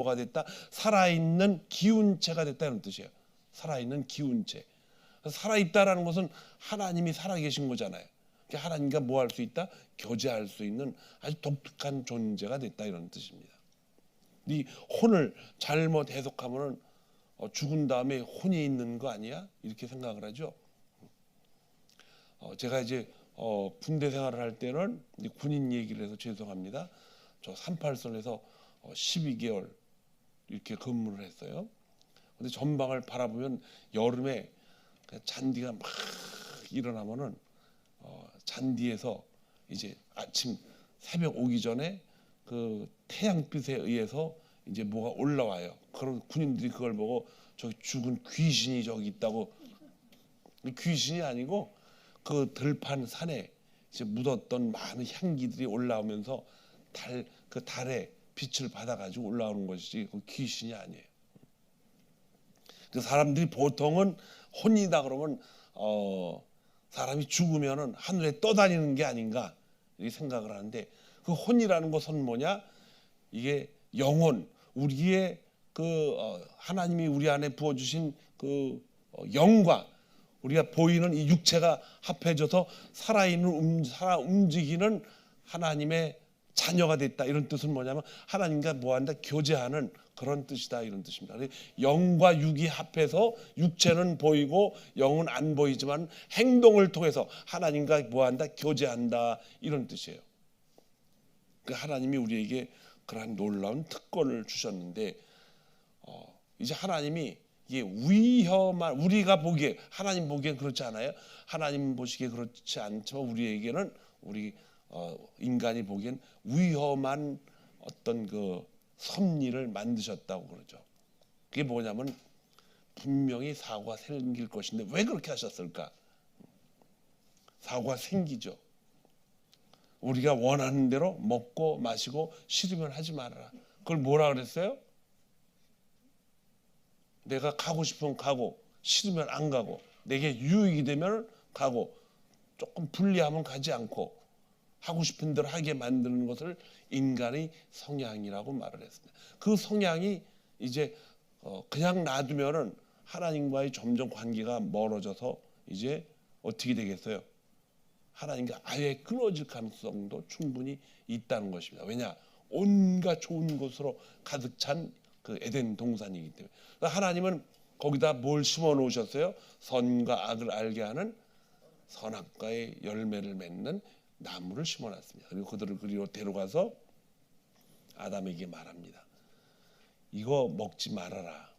뭐가 됐다? 살아있는 기운체가 됐다 이런 뜻이에요. 살아있는 기운체. 살아있다라는 것은 하나님이 살아계신 거잖아요. 하나님과 뭐 할 수 있다? 교제할 수 있는 아주 독특한 존재가 됐다 이런 뜻입니다. 이 혼을 잘못 해석하면 죽은 다음에 혼이 있는 거 아니야? 이렇게 생각을 하죠. 제가 이제 군대 생활을 할 때는 군인 얘기를 해서 죄송합니다. 저 38선에서 12개월 이렇게 근무를 했어요. 근데 전방을 바라보면 여름에 잔디가 막 일어나면은 잔디에서 이제 아침 새벽 오기 전에 그 태양빛에 의해서 이제 뭐가 올라와요. 그런 군인들이 그걸 보고 저기 죽은 귀신이 저기 있다고. 귀신이 아니고 그 들판 산에 이제 묻었던 많은 향기들이 올라오면서 그 달의 빛을 받아가지고 올라오는 것이지 그 귀신이 아니에요. 그 사람들이 보통은 혼이다 그러면 사람이 죽으면은 하늘에 떠다니는 게 아닌가 이렇게 생각을 하는데 그 혼이라는 것은 뭐냐? 이게 영혼, 우리의 그 하나님이 우리 안에 부어주신 그 영과 우리가 보이는 이 육체가 합해져서 살아 움직이는 하나님의 자녀가 됐다 이런 뜻은 뭐냐면 하나님과 뭐한다? 교제하는 그런 뜻이다 이런 뜻입니다. 영과 육이 합해서 육체는 보이고 영은 안 보이지만 행동을 통해서 하나님과 뭐한다? 교제한다 이런 뜻이에요. 그 하나님이 우리에게 그러한 놀라운 특권을 주셨는데 이제 하나님이 이게 위험한 우리가 보기에 하나님 보기엔 그렇지 않아요? 하나님 보시기에 그렇지 않지만 우리에게는 우리 인간이 보기엔 위험한 어떤 그 섭리를 만드셨다고 그러죠. 그게 뭐냐면 분명히 사고가 생길 것인데 왜 그렇게 하셨을까? 사고가 생기죠. 우리가 원하는 대로 먹고 마시고 싫으면 하지 말아라. 그걸 뭐라 그랬어요? 내가 가고 싶으면 가고 싫으면 안 가고 내게 유익이 되면 가고 조금 불리하면 가지 않고 하고 싶은 대로 하게 만드는 것을 인간의 성향이라고 말을 했습니다. 그 성향이 이제 그냥 놔두면은 하나님과의 점점 관계가 멀어져서 이제 어떻게 되겠어요? 하나님과 아예 끊어질 가능성도 충분히 있다는 것입니다. 왜냐? 온갖 좋은 것으로 가득 찬 그 에덴 동산이기 때문에. 하나님은 거기다 뭘 심어 놓으셨어요? 선과 악을 알게 하는 선악과의 열매를 맺는 나무를 심어 놨습니다. 그리고 그들을 그리로 데려가서 아담에게 말합니다. 이거 먹지 말아라.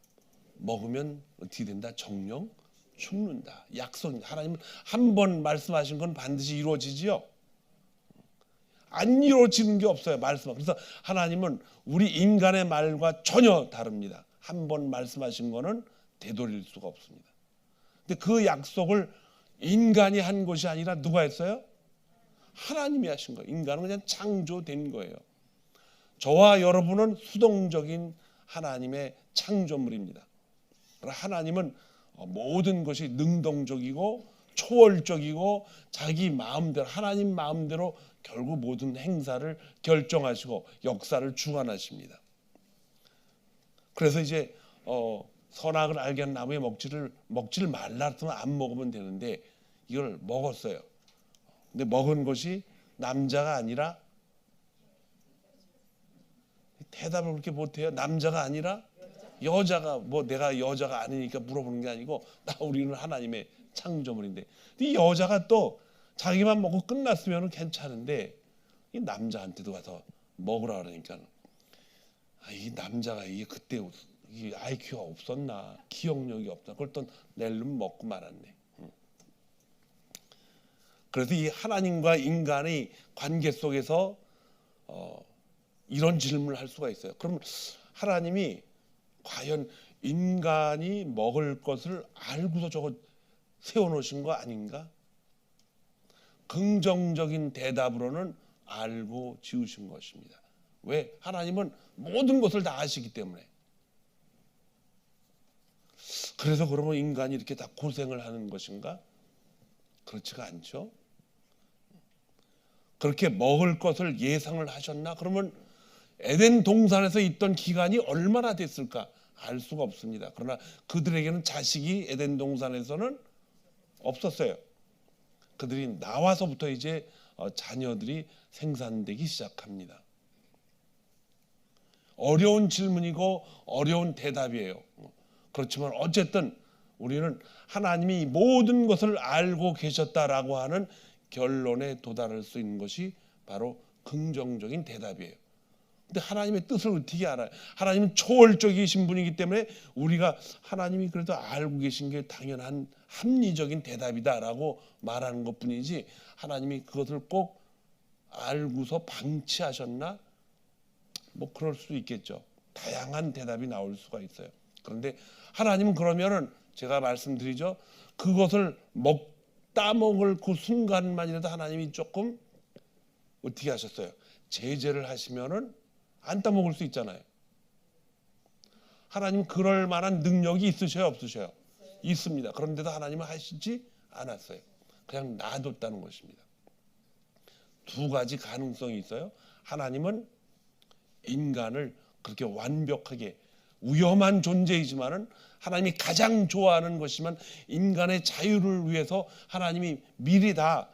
먹으면 어떻게 된다? 정령 죽는다. 약속. 하나님은 한 번 말씀하신 건 반드시 이루어지지요. 안 이루어지는 게 없어요. 말씀. 그래서 하나님은 우리 인간의 말과 전혀 다릅니다. 한 번 말씀하신 거는 되돌릴 수가 없습니다. 근데 그 약속을 인간이 한 것이 아니라 누가 했어요? 하나님이 하신 거예요. 인간은 그냥 창조된 거예요. 저와 여러분은 수동적인 하나님의 창조물입니다. 하나님은 모든 것이 능동적이고 초월적이고 자기 마음대로 하나님 마음대로 결국 모든 행사를 결정하시고 역사를 주관하십니다. 그래서 이제 선악을 알게 하는 나무의 먹지를 말라 했으면 안 먹으면 되는데 이걸 먹었어요. 근데 먹은 것이 남자가 아니라 대답을 그렇게 못해요. 남자가 아니라 여자가 뭐 내가 여자가 아니니까 물어보는 게 아니고 우리는 하나님의 창조물인데 이 여자가 또 자기만 먹고 끝났으면 괜찮은데 이 남자한테도 가서 먹으라 그러니까 이 남자가 이게 그때 이 IQ가 없었나 기억력이 없나 그걸 또 낼름 먹고 말았네. 그래서 이 하나님과 인간의 관계 속에서 이런 질문을 할 수가 있어요. 그럼 하나님이 과연 인간이 먹을 것을 알고서 저거 세워놓으신 거 아닌가? 긍정적인 대답으로는 알고 지으신 것입니다. 왜? 하나님은 모든 것을 다 아시기 때문에. 그래서 그러면 인간이 이렇게 다 고생을 하는 것인가? 그렇지가 않죠. 그렇게 먹을 것을 예상을 하셨나? 그러면 에덴 동산에서 있던 기간이 얼마나 됐을까 알 수가 없습니다. 그러나 그들에게는 자식이 에덴 동산에서는 없었어요. 그들이 나와서부터 이제 자녀들이 생산되기 시작합니다. 어려운 질문이고 어려운 대답이에요. 그렇지만 어쨌든 우리는 하나님이 모든 것을 알고 계셨다라고 하는 결론에 도달할 수 있는 것이 바로 긍정적인 대답이에요. 근데 하나님의 뜻을 어떻게 알아요? 하나님은 초월적이신 분이기 때문에 우리가 하나님이 그래도 알고 계신 게 당연한 합리적인 대답이다라고 말하는 것뿐이지, 하나님이 그것을 꼭 알고서 방치하셨나? 뭐 그럴 수도 있겠죠. 다양한 대답이 나올 수가 있어요. 그런데 하나님은 그러면은 제가 말씀드리죠, 그것을 따먹을 그 순간만이라도 하나님이 조금 어떻게 하셨어요? 제재를 하시면은 안 따먹을 수 있잖아요. 하나님 그럴 만한 능력이 있으셔요, 없으셔요? 있습니다. 그런데도 하나님은 하시지 않았어요. 그냥 놔뒀다는 것입니다. 두 가지 가능성이 있어요. 하나님은 인간을 그렇게 완벽하게, 위험한 존재이지만은 하나님이 가장 좋아하는 것이면 인간의 자유를 위해서 하나님이 미리 다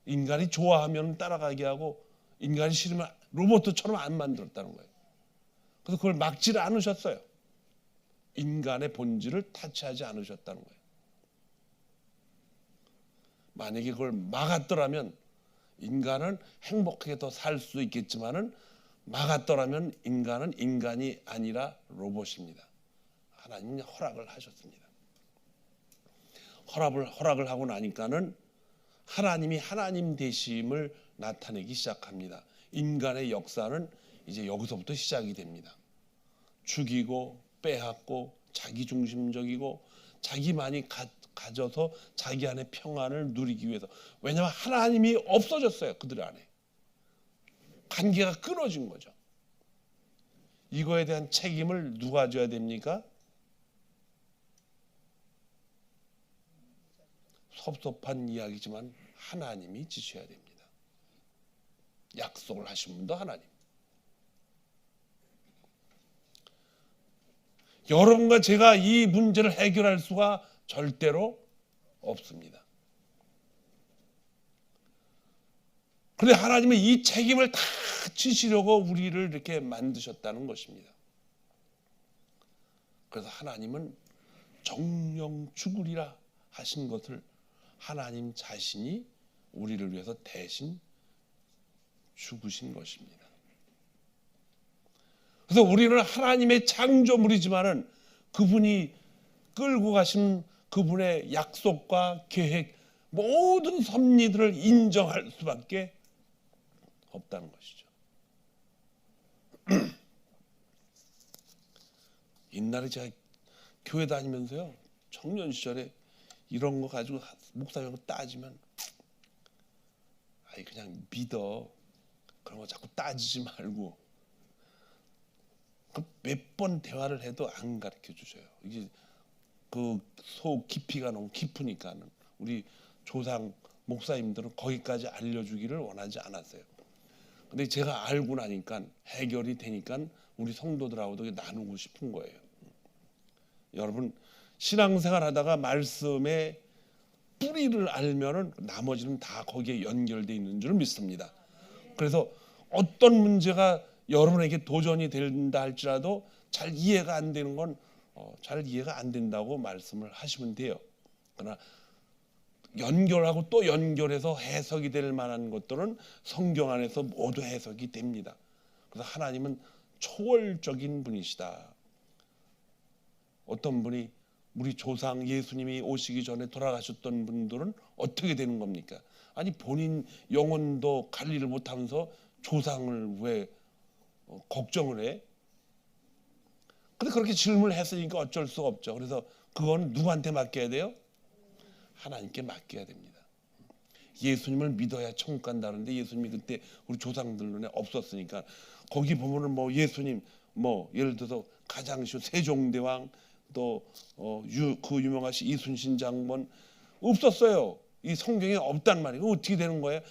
인간이 좋아하면 따라가게 하고 인간이 싫으면 로봇처럼 안 만들었다는 거예요. 그래서 그걸 막지를 않으셨어요. 인간의 본질을 타치하지 않으셨다는 거예요. 만약에 그걸 막았더라면 인간은 행복하게 더 살 수 있겠지만은, 막았더라면 인간은 인간이 아니라 로봇입니다. 하나님이 허락을 하셨습니다. 허락을 하고 나니까는 하나님이 하나님 되심을 나타내기 시작합니다. 인간의 역사는 이제 여기서부터 시작이 됩니다. 죽이고 빼앗고 자기중심적이고 자기만이 가져서 자기 안에 평안을 누리기 위해서. 왜냐하면 하나님이 없어졌어요. 그들 안에 관계가 끊어진 거죠. 이거에 대한 책임을 누가 져야 됩니까? 섭섭한 이야기지만 하나님이 지셔야 됩니다. 약속을 하신 분도 하나님. 여러분과 제가 이 문제를 해결할 수가 절대로 없습니다. 그런데 하나님은 이 책임을 다 지시려고 우리를 이렇게 만드셨다는 것입니다. 그래서 하나님은 정령 죽으리라 하신 것을 하나님 자신이 우리를 위해서 대신 죽으신 것입니다. 그래서 우리는 하나님의 창조물이지만은 그분이 끌고 가신 그분의 약속과 계획, 모든 섭리들을 인정할 수밖에 없다는 것이죠. 옛날에 제가 교회 다니면서요, 청년 시절에 이런 거 가지고 목사님하고 따지면, 아이 그냥 믿어, 그런 거 자꾸 따지지 말고, 몇 번 대화를 해도 안 가르쳐 주셔요. 이게 그 속 깊이가 너무 깊으니까는 우리 조상 목사님들은 거기까지 알려주기를 원하지 않았어요. 근데 제가 알고 나니까 해결이 되니까 우리 성도들하고도 나누고 싶은 거예요. 여러분, 신앙생활 하다가 말씀의 뿌리를 알면은 나머지는 다 거기에 연결되어 있는 줄 믿습니다. 그래서 어떤 문제가 여러분에게 도전이 된다 할지라도 잘 이해가 안 되는 건 잘 이해가 안 된다고 말씀을 하시면 돼요. 그러나 연결하고 또 연결해서 해석이 될 만한 것들은 성경 안에서 모두 해석이 됩니다. 그래서 하나님은 초월적인 분이시다. 어떤 분이 우리 조상 예수님이 오시기 전에 돌아가셨던 분들은 어떻게 되는 겁니까? 아니 본인 영혼도 관리를 못하면서 조상을 왜 걱정을 해? 근데 그렇게 질문을 했으니까 어쩔 수가 없죠. 그래서 그건 누구한테 맡겨야 돼요? 하나님께 맡겨야 됩니다. 예수님을 믿어야 천국 간다는데 예수님이 그때 우리 조상들 눈에 없었으니까 거기 보면은 뭐 예수님 뭐 예를 들어서 가장 쉬운 세종대왕 또 그 유명하신 이순신 장군 없었어요. 이 성경에 없단 말이에요. 어떻게 되는 거예요?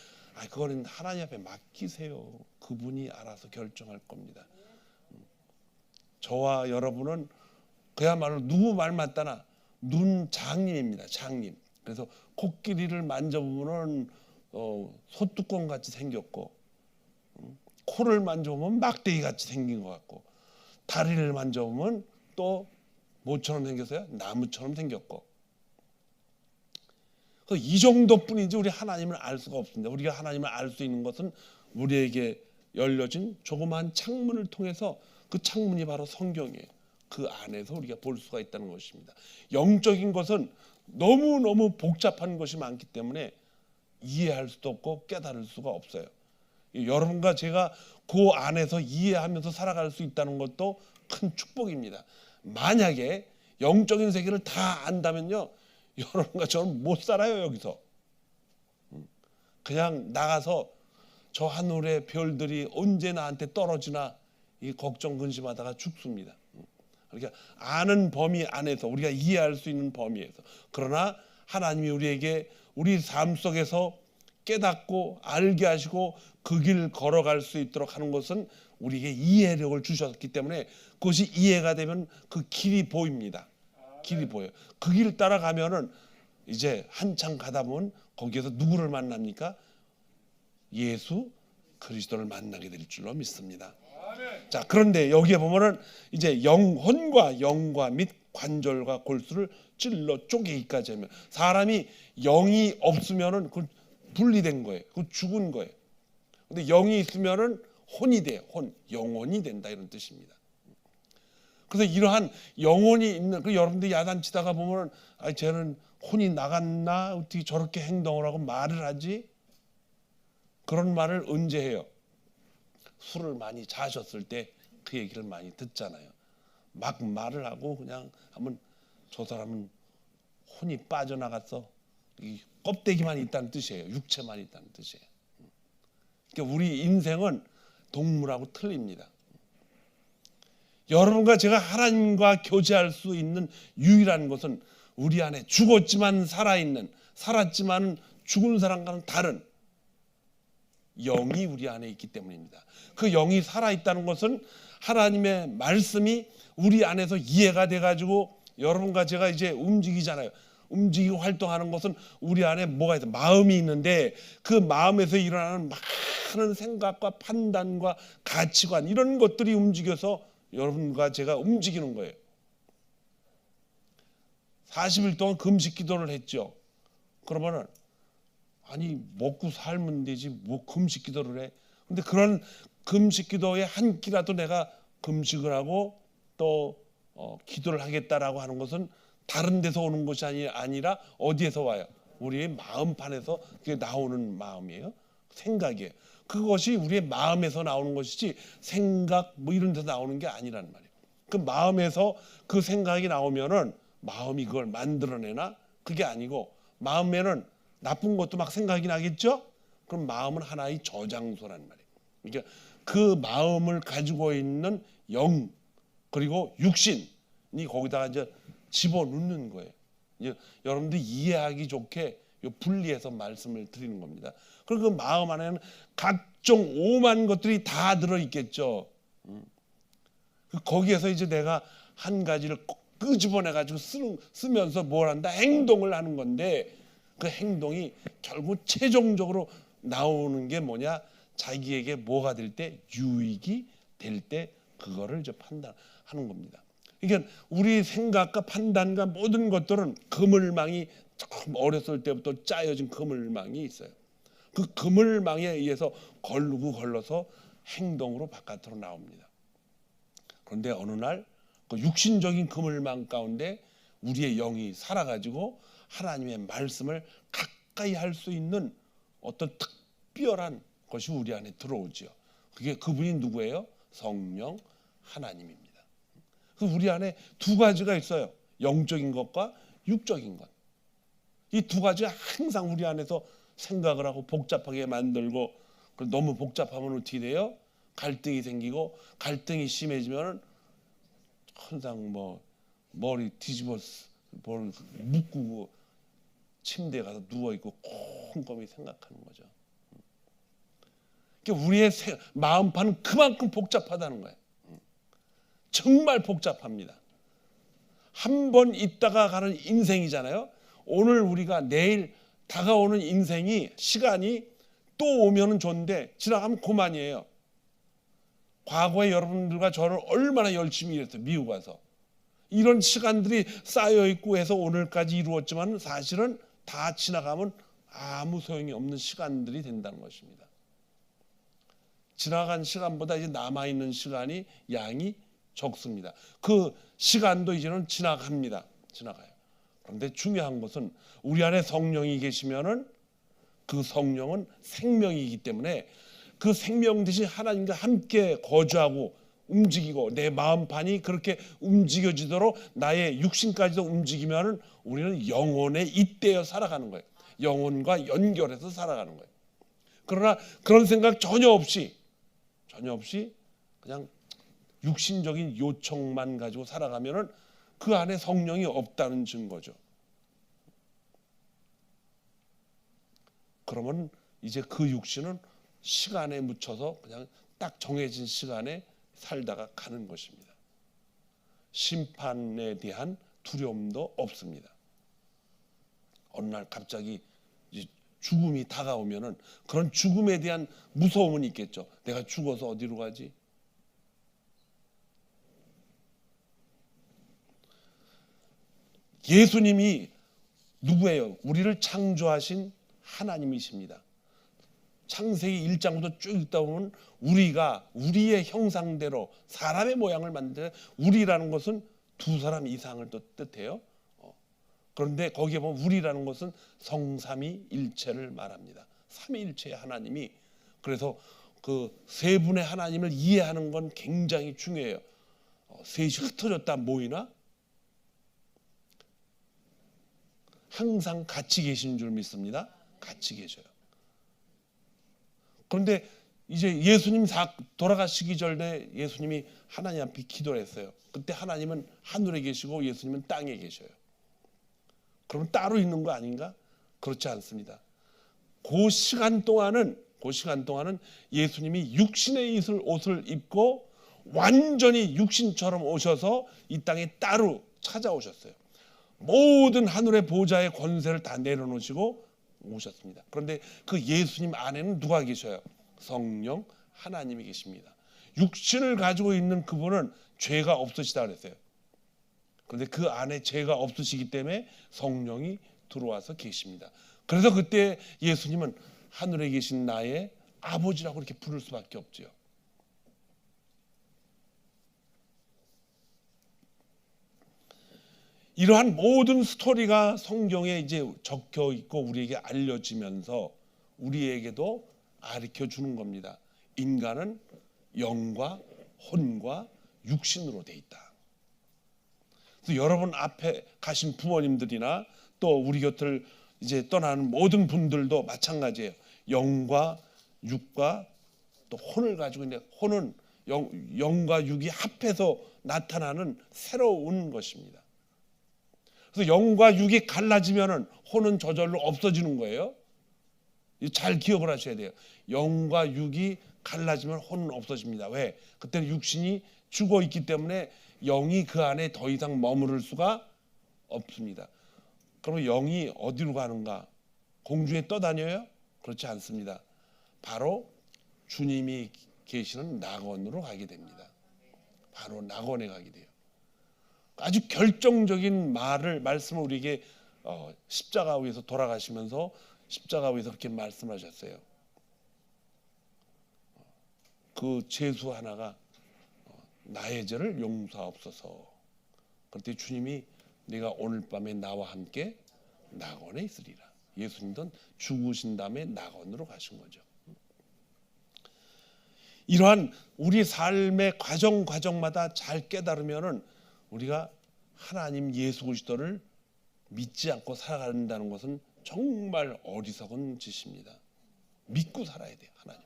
그거는 하나님 앞에 맡기세요. 그분이 알아서 결정할 겁니다. 저와 여러분은 그야말로 누구 말 맞다나 눈 장님입니다. 장님. 그래서 코끼리를 만져보면 소뚜껑 같이 생겼고, 코를 만져보면 막대기 같이 생긴 것 같고, 다리를 만져보면 또 뭐처럼 생겼어요? 나무처럼 생겼고. 이 정도뿐이지 우리 하나님을 알 수가 없습니다. 우리가 하나님을 알 수 있는 것은 우리에게 열려진 조그마한 창문을 통해서, 그 창문이 바로 성경이에요. 그 안에서 우리가 볼 수가 있다는 것입니다. 영적인 것은 너무너무 복잡한 것이 많기 때문에 이해할 수도 없고 깨달을 수가 없어요. 여러분과 제가 그 안에서 이해하면서 살아갈 수 있다는 것도 큰 축복입니다. 만약에 영적인 세계를 다 안다면요, 여러분과 저는 못 살아요. 여기서 그냥 나가서 저 하늘의 별들이 언제 나한테 떨어지나 이 걱정 근심하다가 죽습니다. 그러니까 아는 범위 안에서, 우리가 이해할 수 있는 범위에서. 그러나 하나님이 우리에게 우리 삶 속에서 깨닫고 알게 하시고 그 길 걸어갈 수 있도록 하는 것은 우리에게 이해력을 주셨기 때문에, 그것이 이해가 되면 그 길이 보입니다. 길이 보여요. 그 길 따라가면은 이제 한참 가다 보면 거기에서 누구를 만납니까? 예수 그리스도를 만나게 될 줄로 믿습니다. 자, 그런데 여기에 보면은 이제 영혼과 영과 및 관절과 골수를 찔러 쪼개기까지 하면, 사람이 영이 없으면은 그 분리된 거예요. 그 죽은 거예요. 근데 영이 있으면은 혼이 돼요. 영혼이 된다, 이런 뜻입니다. 그래서 이러한 영혼이 있는, 여러분들 야단치다가 보면은 쟤는 혼이 나갔나, 어떻게 저렇게 행동을 하고 말을 하지? 그런 말을 언제 해요? 술을 많이 자셨을 때 그 얘기를 많이 듣잖아요. 막 말을 하고 그냥 하면 저 사람은 혼이 빠져나갔어. 이 껍데기만 있다는 뜻이에요. 육체만 있다는 뜻이에요. 그러니까 우리 인생은 동물하고 틀립니다. 여러분과 제가 하나님과 교제할 수 있는 유일한 것은 우리 안에 죽었지만 살아있는, 살았지만 죽은 사람과는 다른 영이 우리 안에 있기 때문입니다. 그 영이 살아있다는 것은 하나님의 말씀이 우리 안에서 이해가 돼가지고 여러분과 제가 이제 움직이잖아요. 움직이고 활동하는 것은 우리 안에 뭐가 있어? 마음이 있는데, 그 마음에서 일어나는 많은 생각과 판단과 가치관, 이런 것들이 움직여서 여러분과 제가 움직이는 거예요. 40일 동안 금식 기도를 했죠. 그러면은 아니 먹고 살면 되지 뭐 금식 기도를 해. 근데 그런 금식 기도에 한 끼라도 내가 금식을 하고 또 기도를 하겠다라고 하는 것은 다른 데서 오는 것이 아니라 어디에서 와요? 우리의 마음판에서 그게 나오는 마음이에요. 생각이에요. 그것이 우리의 마음에서 나오는 것이지 생각 뭐 이런 데서 나오는 게 아니란 말이에요. 그 마음에서 그 생각이 나오면은 마음이 그걸 만들어내나? 그게 아니고, 마음에는 나쁜 것도 막 생각이 나겠죠? 그럼 마음은 하나의 저장소란 말이에요. 그러니까 그 마음을 가지고 있는 영 그리고 육신이 거기다가 이제 집어넣는 거예요. 이제 여러분들 이해하기 좋게 분리해서 말씀을 드리는 겁니다. 그리고 그 마음 안에는 각종 오만 것들이 다 들어있겠죠. 거기에서 이제 내가 한 가지를 끄집어내 가지고 쓰면서 뭘 한다? 행동을 하는 건데, 그 행동이 결국 최종적으로 나오는 게 뭐냐? 자기에게 뭐가 될 때, 유익이 될 때 그거를 이제 판단하는 겁니다. 그러니까 우리 생각과 판단과 모든 것들은 그물망이 좀 어렸을 때부터 짜여진 그물망이 있어요. 그 그물망에 의해서 걸러서 행동으로 바깥으로 나옵니다. 그런데 어느 날 그 육신적인 그물망 가운데 우리의 영이 살아가지고 하나님의 말씀을 가까이 할 수 있는 어떤 특별한 것이 우리 안에 들어오죠. 그게 그분이 누구예요? 성령 하나님입니다. 우리 안에 두 가지가 있어요. 영적인 것과 육적인 것. 이 두 가지가 항상 우리 안에서 생각을 하고 복잡하게 만들고, 너무 복잡하면 어떻게 돼요? 갈등이 생기고, 갈등이 심해지면 항상 뭐 머리 뒤집어 묶고 침대에 가서 누워 있고 곰곰이 생각하는 거죠. 그러니까 우리의 마음판은 그만큼 복잡하다는 거예요. 정말 복잡합니다. 한 번 있다가 가는 인생이잖아요. 오늘 우리가 내일 다가오는 인생이 시간이 또 오면은 좋은데 지나가면 그만이에요. 과거에 여러분들과 저를 얼마나 열심히 일했어요. 미국 와서. 이런 시간들이 쌓여 있고 해서 오늘까지 이루었지만 사실은 다 지나가면 아무 소용이 없는 시간들이 된다는 것입니다. 지나간 시간보다 이제 남아있는 시간이 양이 적습니다. 그 시간도 이제는 지나갑니다. 지나가요. 그런데 중요한 것은 우리 안에 성령이 계시면은 그 성령은 생명이기 때문에 그 생명 대신 하나님과 함께 거주하고 움직이고 내 마음판이 그렇게 움직여지도록 나의 육신까지도 움직이면은 우리는 영혼에 잇대어 살아가는 거예요. 영혼과 연결해서 살아가는 거예요. 그러나 그런 생각 전혀 없이 그냥 육신적인 요청만 가지고 살아가면은 그 안에 성령이 없다는 증거죠. 그러면 이제 그 육신은 시간에 묻혀서 그냥 딱 정해진 시간에 살다가 가는 것입니다. 심판에 대한 두려움도 없습니다. 어느 날 갑자기 이제 죽음이 다가오면은 그런 죽음에 대한 무서움은 있겠죠. 내가 죽어서 어디로 가지? 예수님이 누구예요? 우리를 창조하신 하나님이십니다. 창세기 1장부터 쭉 읽다 보면 우리가 우리의 형상대로 사람의 모양을 만드는 우리라는 것은 두 사람 이상을 또 뜻해요. 그런데 거기에 보면 우리라는 것은 성삼위일체를 말합니다. 삼위일체의 하나님이 그래서 그 세 분의 하나님을 이해하는 건 굉장히 중요해요. 셋이 흩어졌다 모이나 항상 같이 계신 줄 믿습니다. 같이 계셔요. 그런데 이제 예수님 돌아가시기 전에 예수님이 하나님 앞에 기도를 했어요. 그때 하나님은 하늘에 계시고 예수님은 땅에 계셔요. 그럼 따로 있는 거 아닌가? 그렇지 않습니다. 그 시간 동안은 예수님이 육신의 옷을 입고 완전히 육신처럼 오셔서 이 땅에 따로 찾아오셨어요. 모든 하늘의 보좌의 권세를 다 내려놓으시고 오셨습니다. 그런데 그 예수님 안에는 누가 계셔요? 성령 하나님이 계십니다. 육신을 가지고 있는 그분은 죄가 없으시다 그랬어요. 그런데 그 안에 죄가 없으시기 때문에 성령이 들어와서 계십니다. 그래서 그때 예수님은 하늘에 계신 나의 아버지라고 이렇게 부를 수밖에 없죠. 이러한 모든 스토리가 성경에 이제 적혀 있고 우리에게 알려지면서 우리에게도 가르쳐 주는 겁니다. 인간은 영과 혼과 육신으로 돼 있다. 그래서 여러분 앞에 가신 부모님들이나 또 우리 곁을 이제 떠나는 모든 분들도 마찬가지예요. 영과 육과 또 혼을 가지고 있는데 혼은 영과 육이 합해서 나타나는 새로운 것입니다. 그래서 영과 육이 갈라지면은 혼은 저절로 없어지는 거예요. 잘 기억을 하셔야 돼요. 영과 육이 갈라지면 혼은 없어집니다. 왜? 그때는 육신이 죽어 있기 때문에 영이 그 안에 더 이상 머무를 수가 없습니다. 그럼 영이 어디로 가는가? 공중에 떠다녀요? 그렇지 않습니다. 바로 주님이 계시는 낙원으로 가게 됩니다. 바로 낙원에 가게 돼요. 아주 결정적인 말씀을 우리에게 십자가 위에서 돌아가시면서 십자가 위에서 그렇게 말씀하셨어요. 그 죄수 하나가 나의 죄를 용서하옵소서. 그때 주님이 네가 오늘 밤에 나와 함께 낙원에 있으리라. 예수님도 죽으신 다음에 낙원으로 가신 거죠. 이러한 우리 삶의 과정마다 잘 깨달으면은 우리가 하나님 예수 그리스도를 믿지 않고 살아간다는 것은 정말 어리석은 짓입니다. 믿고 살아야 돼요, 하나님.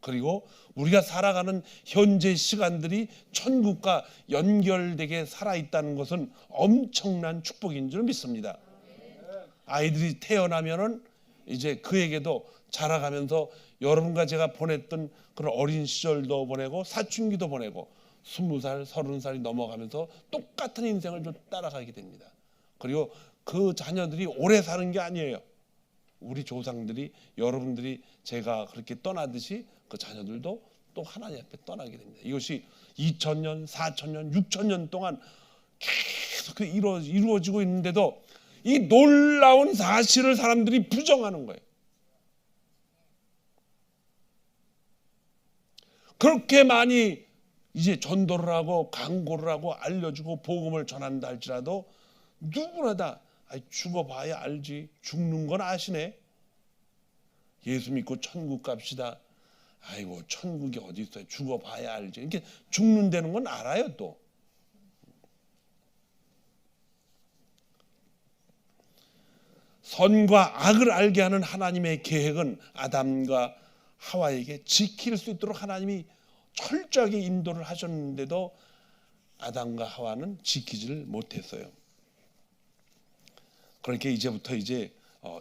그리고 우리가 살아가는 현재 시간들이 천국과 연결되게 살아있다는 것은 엄청난 축복인 줄 믿습니다. 아이들이 태어나면은 이제 그에게도 자라가면서 여러분과 제가 보냈던 그런 어린 시절도 보내고 사춘기도 보내고 20살, 30살이 넘어가면서 똑같은 인생을 좀 따라가게 됩니다. 그리고 그 자녀들이 오래 사는 게 아니에요. 우리 조상들이 여러분들이 제가 그렇게 떠나듯이 그 자녀들도 또 하나님 앞에 떠나게 됩니다. 이것이 2000년, 4000년, 6000년 동안 계속 이루어지고 있는데도 이 놀라운 사실을 사람들이 부정하는 거예요. 그렇게 많이 이제 전도를 하고 강고를 하고 알려주고 복음을 전한다 할지라도 누구나 다 죽어봐야 알지, 죽는 건 아시네, 예수 믿고 천국 갑시다, 아이고 천국이 어디 있어요, 죽어봐야 알지, 이렇게 죽는다는 건 알아요. 또 선과 악을 알게 하는 하나님의 계획은 아담과 하와에게 지킬 수 있도록 하나님이 철저하게 인도를 하셨는데도 아담과 하와는 지키지를 못했어요. 그러니까 이제부터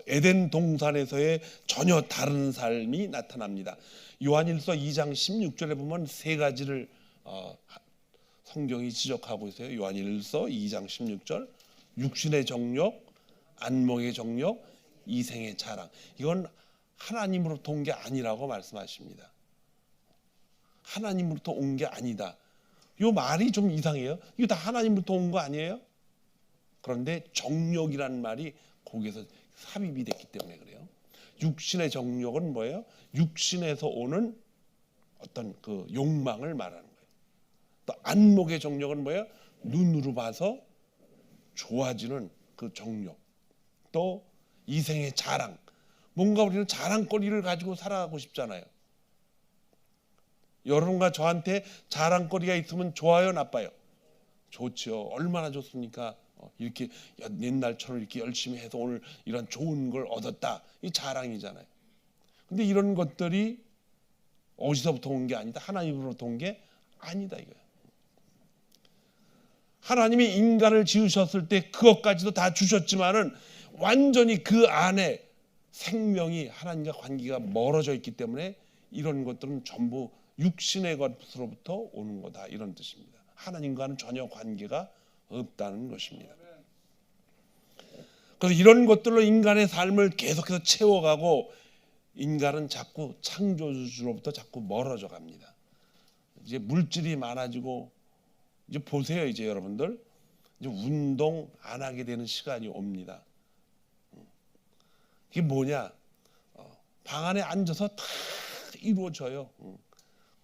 에덴 동산에서의 전혀 다른 삶이 나타납니다. 요한일서 2장 16절에 보면 세 가지를 성경이 지적하고 있어요. 요한일서 2장 16절, 육신의 정욕, 안목의 정욕, 이생의 자랑. 이건 하나님으로부터 온 게 아니라고 말씀하십니다. 하나님으로부터 온 게 아니다. 이 말이 좀 이상해요. 이거 다 하나님으로부터 온 거 아니에요? 그런데 정욕이라는 말이 거기에서 삽입이 됐기 때문에 그래요. 육신의 정욕은 뭐예요? 육신에서 오는 어떤 그 욕망을 말하는 거예요. 또 안목의 정욕은 뭐예요? 눈으로 봐서 좋아지는 그 정욕. 또 이생의 자랑. 뭔가 우리는 자랑거리를 가지고 살아가고 싶잖아요. 여러분과 저한테 자랑거리가 있으면 좋아요, 나빠요? 좋죠. 얼마나 좋습니까? 이렇게 옛날처럼 이렇게 열심히 해서 오늘 이런 좋은 걸 얻었다, 이 자랑이잖아요. 근데 이런 것들이 어디서부터 온 게 아니다, 하나님으로부터 온 게 아니다 이거예요. 하나님이 인간을 지으셨을 때 그것까지도 다 주셨지만은 완전히 그 안에 생명이 하나님과 관계가 멀어져 있기 때문에 이런 것들은 전부 육신의 것으로부터 오는 거다, 이런 뜻입니다. 하나님과는 전혀 관계가 없다는 것입니다. 그래서 이런 것들로 인간의 삶을 계속해서 채워가고 인간은 자꾸 창조주로부터 자꾸 멀어져 갑니다. 이제 물질이 많아지고, 이제 보세요, 이제 여러분들 이제 운동 안 하게 되는 시간이 옵니다. 이게 뭐냐? 방 안에 앉아서 다 이루어져요.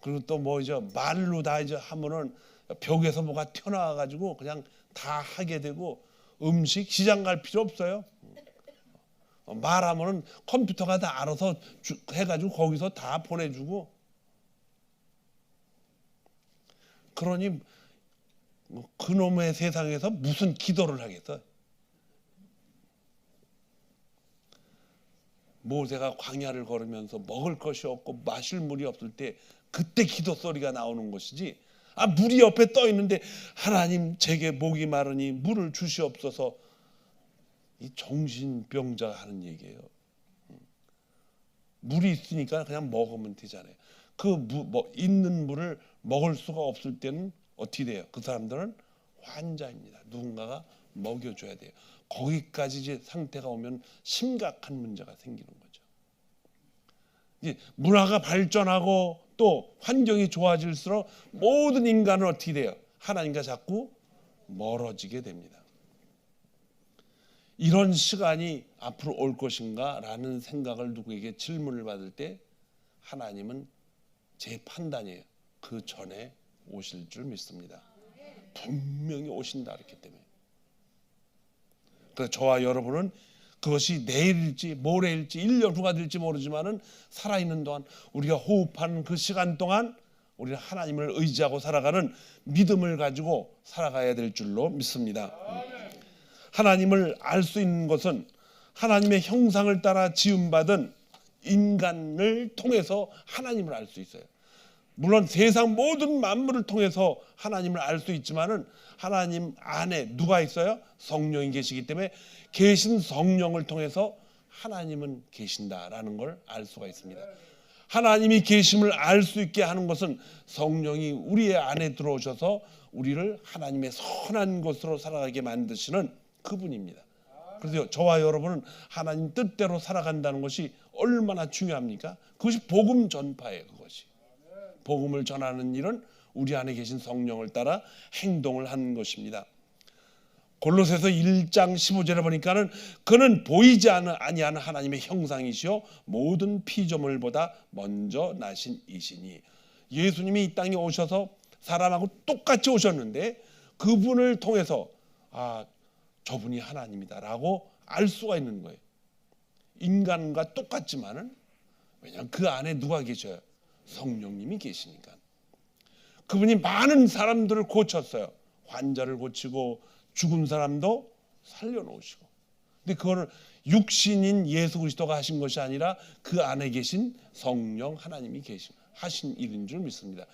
그리고 또 뭐 이제 말로 다 이제 하면은 벽에서 뭐가 튀어나와 가지고 그냥 다 하게 되고, 음식 시장 갈 필요 없어요. 말하면은 컴퓨터가 다 알아서 해가지고 거기서 다 보내주고. 그러니 그놈의 세상에서 무슨 기도를 하겠어? 모세가 광야를 걸으면서 먹을 것이 없고 마실 물이 없을 때 그때 기도 소리가 나오는 것이지, 물이 옆에 떠 있는데 하나님 제게 목이 마르니 물을 주시옵소서, 이 정신병자 하는 얘기예요. 물이 있으니까 그냥 먹으면 되잖아요. 있는 물을 먹을 수가 없을 때는 어떻게 돼요? 그 사람들은 환자입니다. 누군가가 먹여줘야 돼요. 거기까지 이제 상태가 오면 심각한 문제가 생기는 거죠. 이제 문화가 발전하고 또 환경이 좋아질수록 모든 인간은 어떻게 돼요? 하나님과 자꾸 멀어지게 됩니다. 이런 시간이 앞으로 올 것인가 라는 생각을 누구에게 질문을 받을 때 하나님은 제 판단이에요. 그 전에 오실 줄 믿습니다. 분명히 오신다 그랬기 때문에. 그래서 저와 여러분은 그것이 내일일지 모레일지 1년 후가 될지 모르지만은 살아있는 동안, 우리가 호흡하는 그 시간 동안 우리는 하나님을 의지하고 살아가는 믿음을 가지고 살아가야 될 줄로 믿습니다. 하나님을 알 수 있는 것은 하나님의 형상을 따라 지음받은 인간을 통해서 하나님을 알 수 있어요. 물론 세상 모든 만물을 통해서 하나님을 알 수 있지만은 하나님 안에 누가 있어요? 성령이 계시기 때문에 계신 성령을 통해서 하나님은 계신다라는 걸 알 수가 있습니다. 하나님이 계심을 알 수 있게 하는 것은 성령이 우리의 안에 들어오셔서 우리를 하나님의 선한 것으로 살아가게 만드시는 그분입니다. 그래서 저와 여러분은 하나님 뜻대로 살아간다는 것이 얼마나 중요합니까? 그것이 복음 전파예요. 그것이 복음을 전하는 일은 우리 안에 계신 성령을 따라 행동을 하는 것입니다. 골로새서 1장 15절에 보니까는 그는 보이지 아니하는 하나님의 형상이시요 모든 피조물보다 먼저 나신 이시니, 예수님이 이 땅에 오셔서 사람하고 똑같이 오셨는데 그분을 통해서 저분이 하나님이다라고 알 수가 있는 거예요. 인간과 똑같지만은 왜냐하면 그 안에 누가 계셔요? 성령님이 계시니까. 그분이 많은 사람들을 고쳤어요. 환자를 고치고 죽은 사람도 살려놓으시고. 근데 그거를 육신인 예수 그리스도가 하신 것이 아니라 그 안에 계신 성령 하나님이 하신 일인 줄 믿습니다.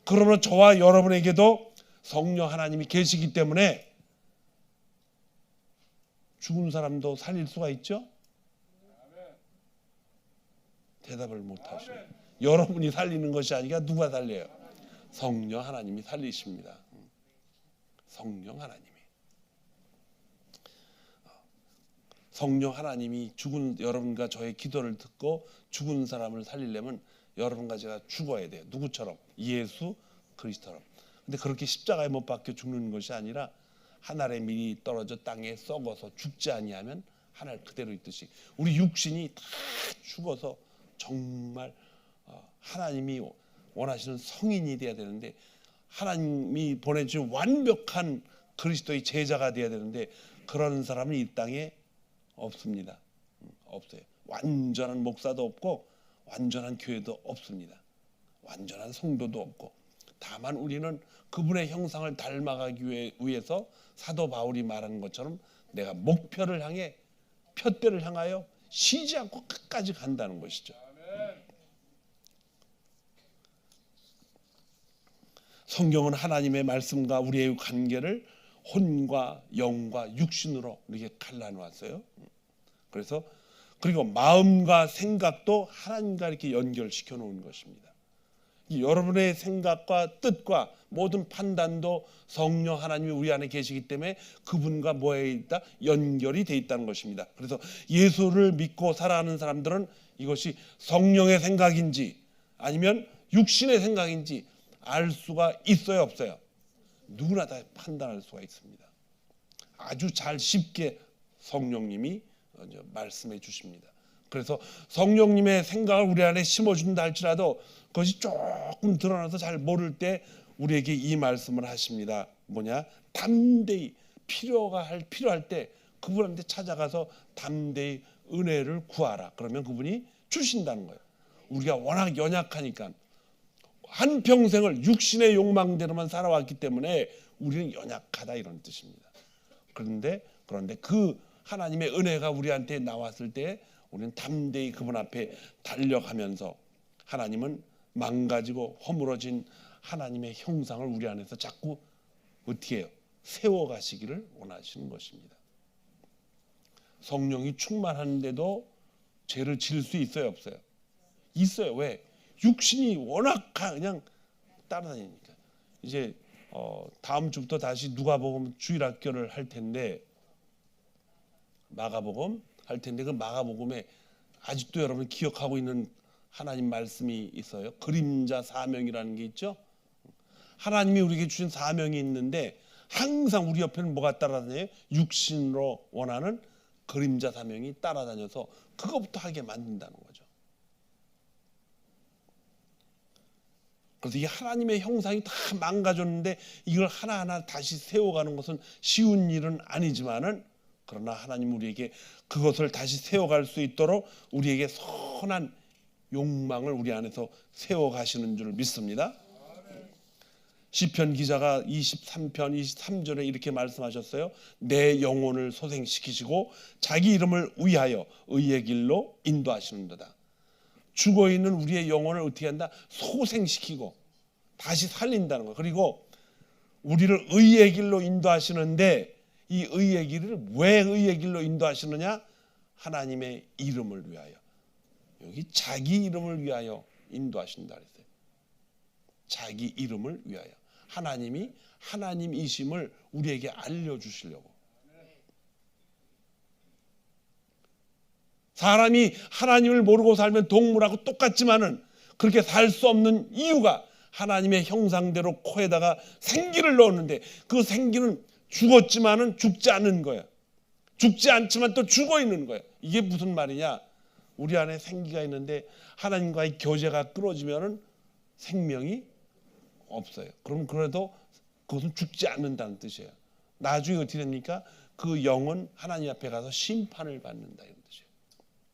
그러므로 저와 여러분에게도 성령 하나님이 계시기 때문에 죽은 사람도 살릴 수가 있죠? 대답을 못하시네요. 여러분이 살리는 것이 아니라 누가 살려요? 성령 하나님이 살리십니다. 성령 하나님이. 성령 하나님이 죽은 여러분과 저의 기도를 듣고 죽은 사람을 살리려면 여러분과 제가 죽어야 돼요. 누구처럼? 예수 그리스도처럼. 근데 그렇게 십자가에 못 박혀 죽는 것이 아니라 하늘의 밀이 떨어져 땅에 썩어서 죽지 아니하면 하늘 그대로 있듯이 우리 육신이 다 죽어서 정말 하나님이 원하시는 성인이 돼야 되는데, 하나님이 보내준 완벽한 그리스도의 제자가 돼야 되는데 그런 사람은 이 땅에 없습니다. 없어요. 완전한 목사도 없고 완전한 교회도 없습니다. 완전한 성도도 없고. 다만 우리는 그분의 형상을 닮아가기 위해서 사도 바울이 말하는 것처럼 내가 목표를 향해 푯대를 향하여 쉬지 않고 끝까지 간다는 것이죠. 성경은 하나님의 말씀과 우리의 관계를 혼과 영과 육신으로 이렇게 갈라놓았어요. 그래서 그리고 마음과 생각도 하나님과 이렇게 연결시켜 놓은 것입니다. 여러분의 생각과 뜻과 모든 판단도 성령 하나님이 우리 안에 계시기 때문에 그분과 뭐에 있다? 연결이 돼 있다는 것입니다. 그래서 예수를 믿고 살아가는 사람들은 이것이 성령의 생각인지 아니면 육신의 생각인지 알 수가 있어요, 없어요? 누구나 다 판단할 수가 있습니다. 아주 잘 쉽게 성령님이 말씀해 주십니다. 그래서 성령님의 생각을 우리 안에 심어준다 할지라도 그것이 조금 드러나서 잘 모를 때 우리에게 이 말씀을 하십니다. 뭐냐? 담대히 필요할 때 그분한테 찾아가서 담대히 은혜를 구하라. 그러면 그분이 주신다는 거예요. 우리가 워낙 연약하니까 한평생을 육신의 욕망대로만 살아왔기 때문에 우리는 연약하다 이런 뜻입니다. 그런데 그 하나님의 은혜가 우리한테 나왔을 때 우리는 담대히 그분 앞에 달려가면서 하나님은 망가지고 허물어진 하나님의 형상을 우리 안에서 자꾸 어떻게 해요? 세워가시기를 원하시는 것입니다. 성령이 충만하는데도 죄를 지을 수 있어요, 없어요? 있어요. 왜? 육신이 워낙 그냥 따라다니니까. 이제 다음 주부터 다시 누가복음 주일학교를 할 텐데 마가복음 할 텐데 그 마가복음에 아직도 여러분 기억하고 있는 하나님 말씀이 있어요. 그림자 사명이라는 게 있죠. 하나님이 우리에게 주신 사명이 있는데 항상 우리 옆에는 뭐가 따라다녀요? 육신으로 원하는 그림자 사명이 따라다녀서 그것부터 하게 만든다는 거죠. 그래서 이 하나님의 형상이 다 망가졌는데 이걸 하나하나 다시 세워가는 것은 쉬운 일은 아니지만은, 그러나 하나님 우리에게 그것을 다시 세워갈 수 있도록 우리에게 선한 욕망을 우리 안에서 세워가시는 줄 믿습니다. 시편 기자가 23편 23절에 이렇게 말씀하셨어요. 내 영혼을 소생시키시고 자기 이름을 위하여 의의 길로 인도하시는도다. 죽어있는 우리의 영혼을 어떻게 한다? 소생시키고 다시 살린다는 거. 그리고 우리를 의의 길로 인도하시는데 이 의의 길을 왜 의의 길로 인도하시느냐? 하나님의 이름을 위하여. 여기 자기 이름을 위하여 인도하신다 그랬어요. 자기 이름을 위하여. 하나님이 하나님이심을 우리에게 알려주시려고. 사람이 하나님을 모르고 살면 동물하고 똑같지만은 그렇게 살 수 없는 이유가 하나님의 형상대로 코에다가 생기를 넣었는데 그 생기는 죽었지만은 죽지 않는 거예요. 죽지 않지만 또 죽어 있는 거예요. 이게 무슨 말이냐? 우리 안에 생기가 있는데 하나님과의 교제가 끊어지면은 생명이 없어요. 그럼 그래도 그것은 죽지 않는다는 뜻이에요. 나중에 어떻게 됩니까? 그 영은 하나님 앞에 가서 심판을 받는다 이런 뜻이에요.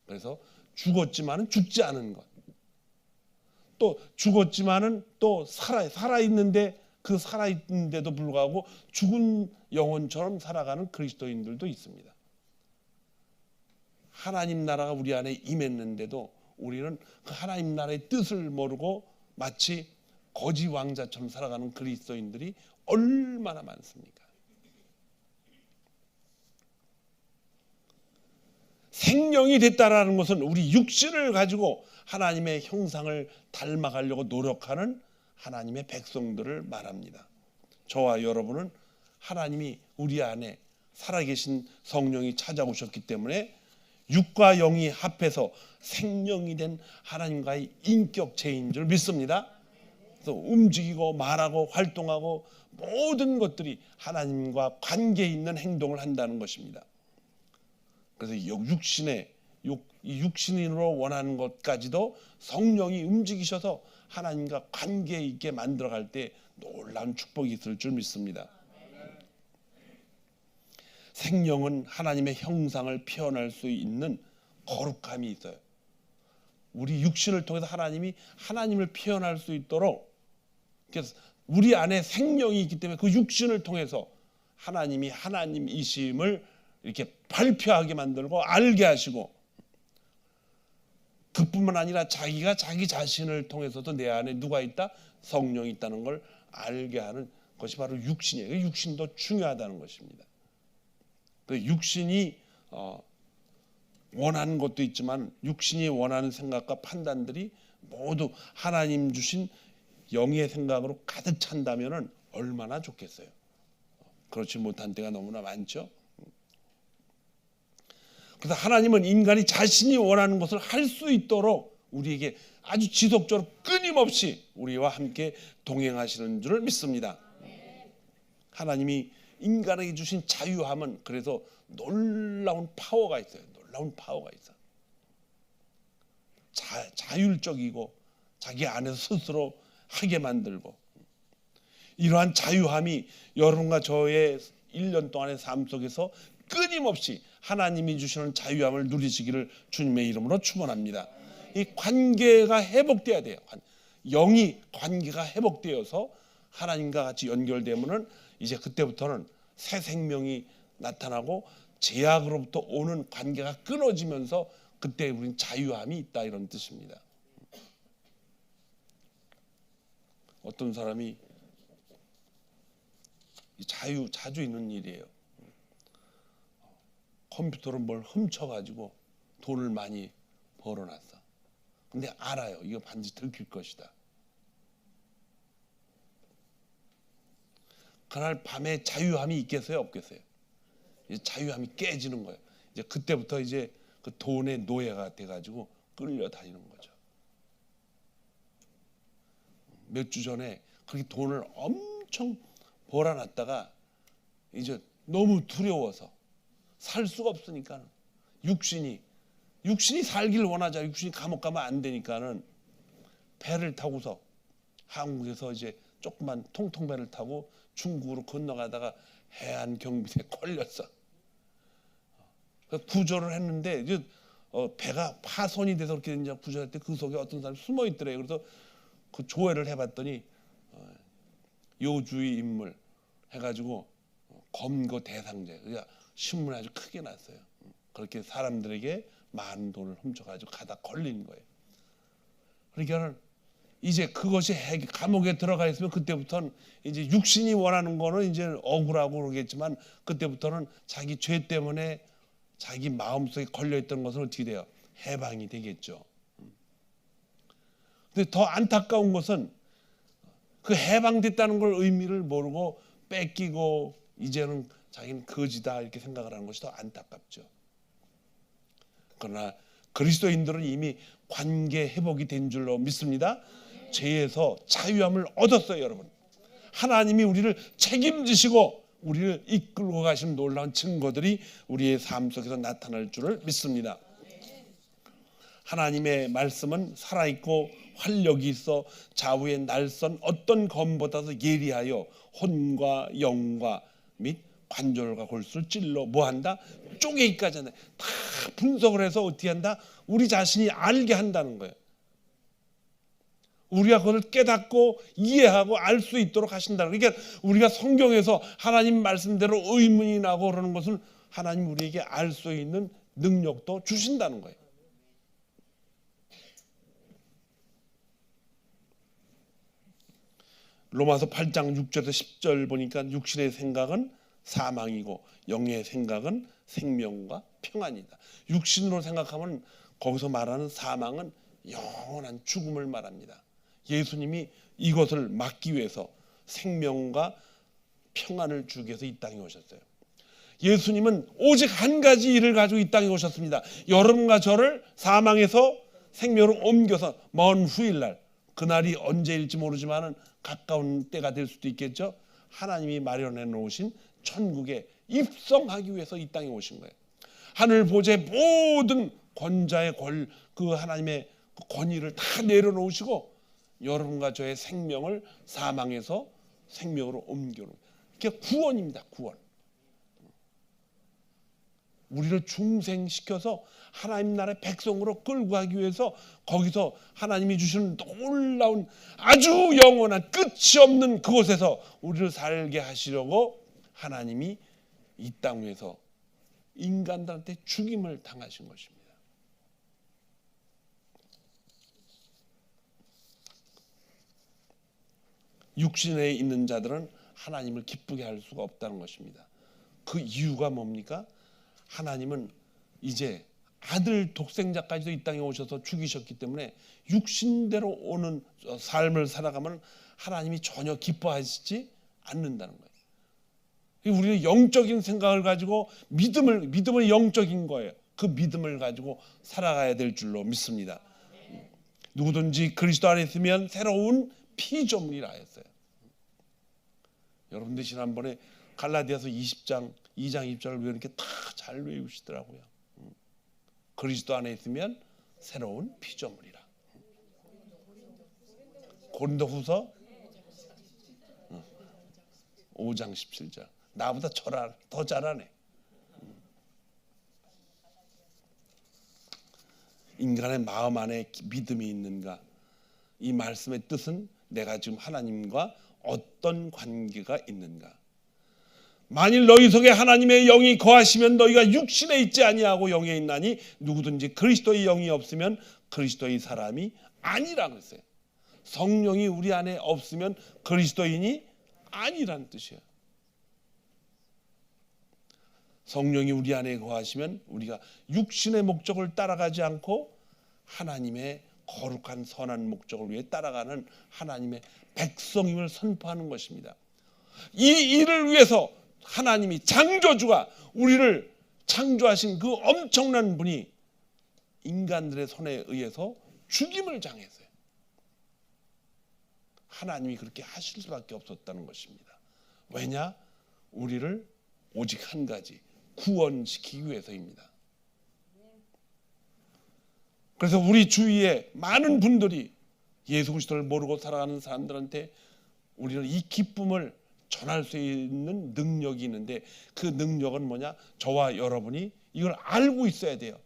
그래서 죽었지만은 죽지 않은 것. 또 죽었지만은 또 살아있는데 그 살아있는데도 불구하고 죽은 영혼처럼 살아가는 그리스도인들도 있습니다. 하나님 나라가 우리 안에 임했는데도 우리는 그 하나님 나라의 뜻을 모르고 마치 거지 왕자처럼 살아가는 그리스도인들이 얼마나 많습니까? 생명이 됐다라는 것은 우리 육신을 가지고 하나님의 형상을 닮아가려고 노력하는 하나님의 백성들을 말합니다. 저와 여러분은 하나님이 우리 안에 살아계신 성령이 찾아오셨기 때문에 육과 영이 합해서 생명이 된 하나님과의 인격체인 줄 믿습니다. 그래서 움직이고 말하고 활동하고 모든 것들이 하나님과 관계 있는 행동을 한다는 것입니다. 그래서 육신으로 원하는 것까지도 성령이 움직이셔서 하나님과 관계 있게 만들어갈 때 놀라운 축복이 있을 줄 믿습니다. 생명은 하나님의 형상을 표현할 수 있는 거룩함이 있어요. 우리 육신을 통해서 하나님이 하나님을 표현할 수 있도록 그래서 우리 안에 생명이 있기 때문에 그 육신을 통해서 하나님이 하나님이심을 이렇게 발표하게 만들고 알게 하시고 그뿐만 아니라 자기가 자기 자신을 통해서도 내 안에 누가 있다? 성령이 있다는 걸 알게 하는 것이 바로 육신이에요. 육신도 중요하다는 것입니다. 육신이 원하는 것도 있지만 육신이 원하는 생각과 판단들이 모두 하나님 주신 영의 생각으로 가득 찬다면 얼마나 좋겠어요. 그렇지 못한 때가 너무나 많죠. 그래서 하나님은 인간이 자신이 원하는 것을 할 수 있도록 우리에게 아주 지속적으로 끊임없이 우리와 함께 동행하시는 줄을 믿습니다. 하나님이 인간에게 주신 자유함은 그래서 놀라운 파워가 있어요. 놀라운 파워가 있어요. 자율적이고 자기 안에서 스스로 하게 만들고 이러한 자유함이 여러분과 저의 1년 동안의 삶 속에서 끊임없이 하나님이 주시는 자유함을 누리시기를 주님의 이름으로 축원합니다. 이 관계가 회복돼야 돼요. 영이 관계가 회복되어서 하나님과 같이 연결되면은 이제 그때부터는 새 생명이 나타나고 제약으로부터 오는 관계가 끊어지면서 그때 우리는 자유함이 있다 이런 뜻입니다. 어떤 사람이 자주 있는 일이에요. 컴퓨터로 뭘 훔쳐가지고 돈을 많이 벌어놨어. 근데 알아요. 이거 반드시 들킬 것이다. 그날 밤에 자유함이 있겠어요? 없겠어요? 이제 자유함이 깨지는 거예요. 이제 그때부터 이제 그 돈의 노예가 돼가지고 끌려다니는 거죠. 몇 주 전에 그렇게 돈을 엄청 벌어놨다가 이제 너무 두려워서 살 수가 없으니까 육신이 살길 원하자. 육신이 감옥 가면 안 되니까는 배를 타고서 한국에서 이제 조그만 통통배를 타고 중국으로 건너가다가 해안 경비대에 걸렸어. 구조를 했는데 이제 배가 파손이 돼서 그렇게 이제 구조할 때 그 속에 어떤 사람이 숨어 있더래요. 그래서 그 조회를 해봤더니 요주의 인물 해가지고 검거 대상자. 그러니까 신문에 아주 크게 났어요. 그렇게 사람들에게 많은 돈을 훔쳐가지고 가다 걸린 거예요. 그러니까 이제 그것이 감옥에 들어가 있으면 그때부터는 이제 육신이 원하는 거는 이제 억울하고 그러겠지만 그때부터는 자기 죄 때문에 자기 마음속에 걸려있던 것은 어떻게 돼요? 해방이 되겠죠. 근데 더 안타까운 것은 그 해방됐다는 걸 의미를 모르고 뺏기고 이제는 자기는 거지다 이렇게 생각을 하는 것이 더 안타깝죠. 그러나 그리스도인들은 이미 관계 회복이 된 줄로 믿습니다. 죄에서 자유함을 얻었어요, 여러분. 하나님이 우리를 책임지시고 우리를 이끌고 가시는 놀라운 증거들이 우리의 삶 속에서 나타날 줄을 믿습니다. 하나님의 말씀은 살아있고 활력이 있어 좌우의 날선 어떤 검보다도 예리하여 혼과 영과 및 관절과 골수를 찔러 뭐한다? 쪼개기까지 한다. 다 분석을 해서 어떻게 한다? 우리 자신이 알게 한다는 거예요. 우리가 그것을 깨닫고 이해하고 알 수 있도록 하신다는 거예요. 그러니까 우리가 성경에서 하나님 말씀대로 의문이 나고 그러는 것은 하나님 우리에게 알 수 있는 능력도 주신다는 거예요. 로마서 8장 6절에서 10절 보니까 육신의 생각은 사망이고 영의 생각은 생명과 평안이다. 육신으로 생각하면 거기서 말하는 사망은 영원한 죽음을 말합니다. 예수님이 이것을 막기 위해서 생명과 평안을 주기 위해서 이 땅에 오셨어요. 예수님은 오직 한 가지 일을 가지고 이 땅에 오셨습니다. 여러분과 저를 사망에서 생명으로 옮겨서 먼 후일날, 그날이 언제일지 모르지만 가까운 때가 될 수도 있겠죠. 하나님이 마련해 놓으신 천국에 입성하기 위해서 이 땅에 오신 거예요. 하늘 보좌의 모든 권자의 그 하나님의 권위를 다 내려놓으시고 여러분과 저의 생명을 사망에서 생명으로 옮겨놓은, 그게 구원입니다. 구원. 우리를 중생시켜서 하나님 나라의 백성으로 끌고 가기 위해서 거기서 하나님이 주시는 놀라운 아주 영원한 끝이 없는 그곳에서 우리를 살게 하시려고 하나님이 이 땅 위에서 인간들한테 죽임을 당하신 것입니다. 육신에 있는 자들은 하나님을 기쁘게 할 수가 없다는 것입니다. 그 이유가 뭡니까? 하나님은 이제 아들 독생자까지도 이 땅에 오셔서 죽이셨기 때문에 육신대로 오는 삶을 살아가면 하나님이 전혀 기뻐하시지 않는다는 거예요. 우리는 영적인 생각을 가지고 믿음은 영적인 거예요. 그 믿음을 가지고 살아가야 될 줄로 믿습니다. 누구든지 그리스도 안에 있으면 새로운 피조물이라 했어요. 여러분들 지난번에 갈라디아서 20장 2장 2절을 왜 이렇게 다 잘 외우시더라고요. 그리스도 안에 있으면 새로운 피조물이라. 고린도후서 5장 17절. 나보다 더 잘하네. 인간의 마음 안에 믿음이 있는가? 이 말씀의 뜻은 내가 지금 하나님과 어떤 관계가 있는가? 만일 너희 속에 하나님의 영이 거하시면 너희가 육신에 있지 아니하고 영에 있나니 누구든지 그리스도의 영이 없으면 그리스도의 사람이 아니라고 했어요. 성령이 우리 안에 없으면 그리스도인이 아니라는 뜻이에요. 성령이 우리 안에 거하시면 우리가 육신의 목적을 따라가지 않고 하나님의 거룩한 선한 목적을 위해 따라가는 하나님의 백성임을 선포하는 것입니다. 이 일을 위해서 하나님이 창조주가 우리를 창조하신 그 엄청난 분이 인간들의 손에 의해서 죽임을 당했어요. 하나님이 그렇게 하실 수밖에 없었다는 것입니다. 왜냐? 우리를 오직 한 가지 구원시키기 위해서입니다. 그래서 우리 주위에 많은 분들이 예수 그리스도를 모르고 살아가는 사람들한테 우리는 이 기쁨을 전할 수 있는 능력이 있는데 그 능력은 뭐냐? 저와 여러분이 이걸 알고 있어야 돼요.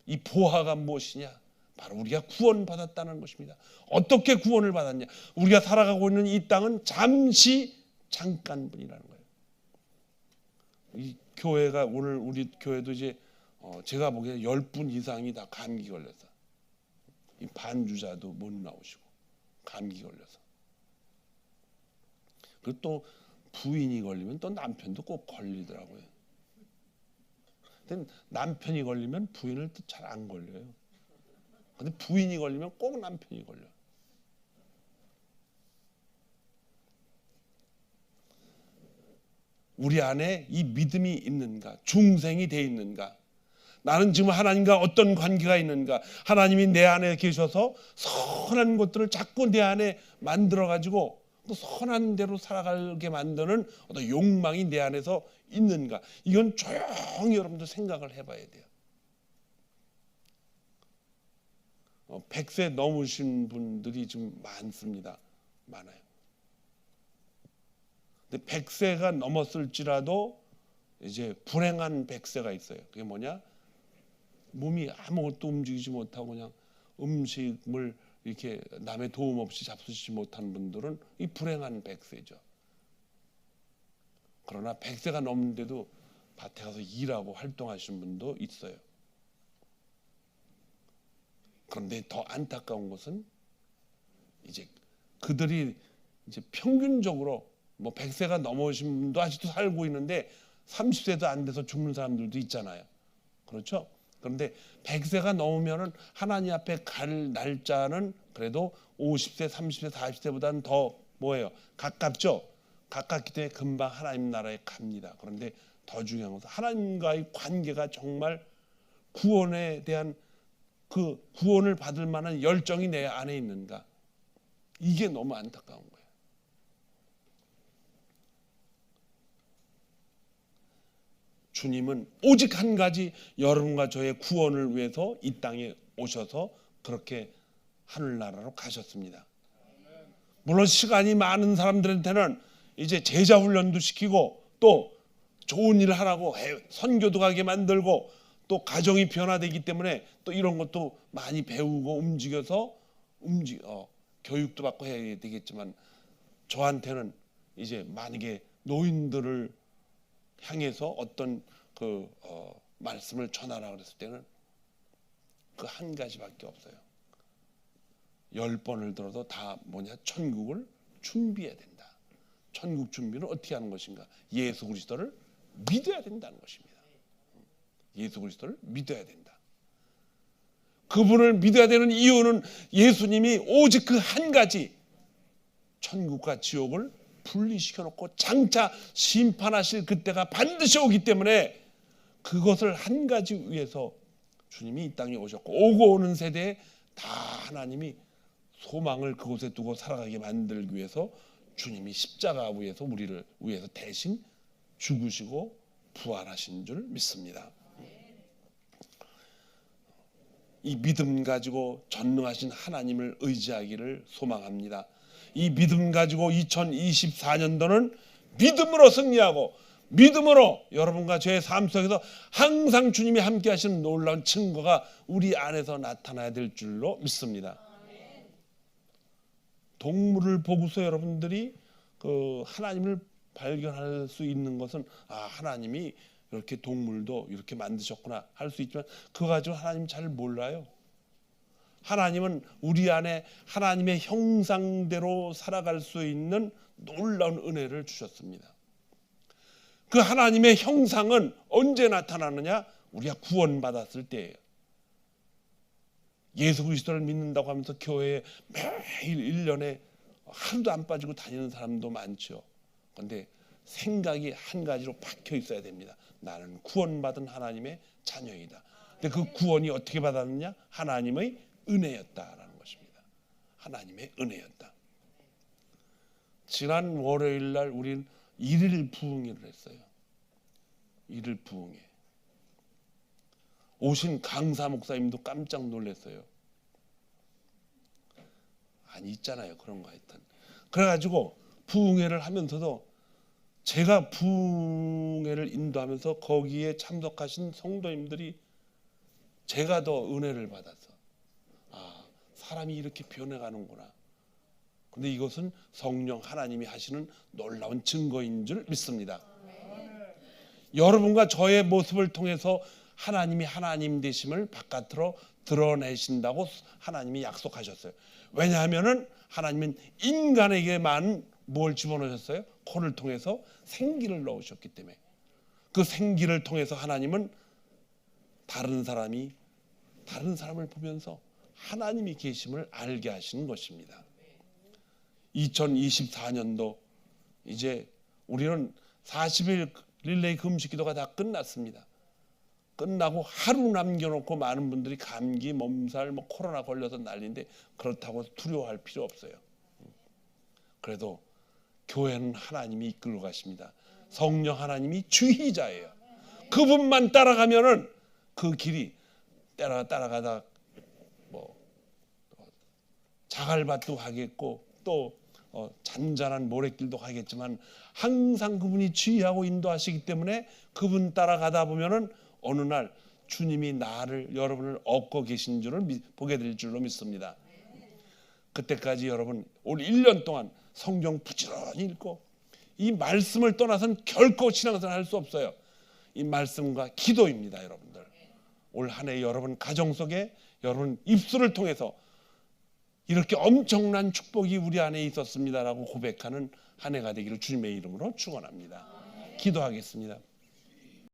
이 보화가 무엇이냐? 바로 우리가 구원받았다는 것입니다. 어떻게 구원을 받았냐? 우리가 살아가고 있는 이 땅은 잠깐뿐이라는 거예요. 이 교회가 오늘 우리 교회도 이제 제가 보기에 10분 이상이 다 감기 걸려서 이 반주자도 못 나오시고 감기 걸려서 그리고 또 부인이 걸리면 또 남편도 꼭 걸리더라고요. 근데 남편이 걸리면 부인을 또 잘 안 걸려요. 근데 부인이 걸리면 꼭 남편이 걸려. 우리 안에 이 믿음이 있는가? 중생이 돼 있는가? 나는 지금 하나님과 어떤 관계가 있는가? 하나님이 내 안에 계셔서 선한 것들을 자꾸 내 안에 만들어가지고 또 선한 대로 살아가게 만드는 어떤 욕망이 내 안에서 있는가? 이건 조용히 여러분들 생각을 해봐야 돼요. 100세 넘으신 분들이 좀 많습니다. 많아요. 근데 100세가 넘었을지라도 이제 불행한 100세가 있어요. 그게 뭐냐? 몸이 아무것도 움직이지 못하고 그냥 음식을 이렇게 남의 도움 없이 잡수지 못한 분들은 이 불행한 100세죠. 그러나 100세가 넘는데도 밭에 가서 일하고 활동하시는 분도 있어요. 그런데 더 안타까운 것은 이제 그들이 이제 평균적으로 뭐 100세가 넘으신 분도 아직도 살고 있는데 30세도 안 돼서 죽는 사람들도 있잖아요. 그렇죠? 그런데 100세가 넘으면은 하나님 앞에 갈 날짜는 그래도 50세, 30세, 40세보다는 더 뭐예요? 가깝죠? 가깝기 때문에 금방 하나님 나라에 갑니다. 그런데 더 중요한 것은 하나님과의 관계가 정말 구원에 대한 그 구원을 받을 만한 열정이 내 안에 있는가? 이게 너무 안타까운 거예요. 주님은 오직 한 가지 여러분과 저의 구원을 위해서 이 땅에 오셔서 그렇게 하늘나라로 가셨습니다. 물론 시간이 많은 사람들한테는 이제 제자 훈련도 시키고 또 좋은 일을 하라고 선교도 가게 만들고 또 가정이 변화되기 때문에 또 이런 것도 많이 배우고 움직여서 교육도 받고 해야 되겠지만 저한테는 이제 만약에 노인들을 향해서 어떤 말씀을 전하라 그랬을 때는 그 한 가지밖에 없어요. 10번을 들어도 다 뭐냐? 천국을 준비해야 된다. 천국 준비는 어떻게 하는 것인가? 예수 그리스도를 믿어야 된다는 것입니다. 예수 그리스도를 믿어야 된다. 그분을 믿어야 되는 이유는 예수님이 오직 그 한 가지 천국과 지옥을 분리시켜 놓고 장차 심판하실 그때가 반드시 오기 때문에 그것을 한 가지 위해서 주님이 이 땅에 오셨고 오고 오는 세대에 다 하나님이 소망을 그곳에 두고 살아가게 만들기 위해서 주님이 십자가 위에서 우리를 위해서 대신 죽으시고 부활하신 줄 믿습니다. 이 믿음 가지고 전능하신 하나님을 의지하기를 소망합니다. 이 믿음 가지고 2024년도는 믿음으로 승리하고 믿음으로 여러분과 저의 삶 속에서 항상 주님이 함께 하시는 놀라운 증거가 우리 안에서 나타나야 될 줄로 믿습니다. 동물을 보고서 여러분들이 그 하나님을 발견할 수 있는 것은 하나님이 이렇게 동물도 이렇게 만드셨구나 할 수 있지만 그거 가지고 하나님 잘 몰라요. 하나님은 우리 안에 하나님의 형상대로 살아갈 수 있는 놀라운 은혜를 주셨습니다. 그 하나님의 형상은 언제 나타나느냐? 우리가 구원받았을 때예요. 예수 그리스도를 믿는다고 하면서 교회에 매일 1년에 하루도 안 빠지고 다니는 사람도 많죠. 그런데 생각이 한 가지로 박혀 있어야 됩니다. 나는 구원받은 하나님의 자녀이다. 근데 그 구원이 어떻게 받았느냐? 하나님의 은혜였다라는 것입니다. 하나님의 은혜였다. 지난 월요일 날 우리는 1일 부흥회를 했어요. 1일 부흥회. 오신 강사 목사님도 깜짝 놀랐어요. 아니 있잖아요. 그런 거 하여튼. 그래가지고 부흥회를 하면서도 제가 부흥회를 인도하면서 거기에 참석하신 성도님들이 제가 더 은혜를 받아서 사람이 이렇게 변해가는구나. 근데 이것은 성령 하나님이 하시는 놀라운 증거인 줄 믿습니다. 여러분과 저의 모습을 통해서 하나님이 하나님 되심을 바깥으로 드러내신다고 하나님이 약속하셨어요. 왜냐하면은 하나님은 인간에게만 뭘 집어넣으셨어요? 코를 통해서 생기를 넣으셨기 때문에 그 생기를 통해서 하나님은 다른 사람을 보면서 하나님이 계심을 알게 하시는 것입니다. 2024년도 이제 우리는 40일 릴레이 금식기도가 다 끝났습니다. 끝나고 하루 남겨놓고 많은 분들이 감기, 몸살, 코로나 걸려서 난리인데 그렇다고 두려워할 필요 없어요. 그래도 교회는 하나님이 이끌고 가십니다. 성령 하나님이 주의자예요. 그분만 따라가면은 그 길이 따라가다 자갈밭도 가겠고 또 잔잔한 모래길도 가겠지만 항상 그분이 주의하고 인도하시기 때문에 그분 따라가다 보면은 어느 날 주님이 여러분을 업고 계신 줄을 보게 될 줄로 믿습니다. 그때까지 여러분 올 1년 동안 성경 부지런히 읽고 이 말씀을 떠나서는 결코 신앙생활 할 수 없어요. 이 말씀과 기도입니다. 여러분들 올 한 해 여러분 가정 속에 여러분 입술을 통해서 이렇게 엄청난 축복이 우리 안에 있었습니다라고 고백하는 한 해가 되기를 주님의 이름으로 축원합니다. 기도하겠습니다.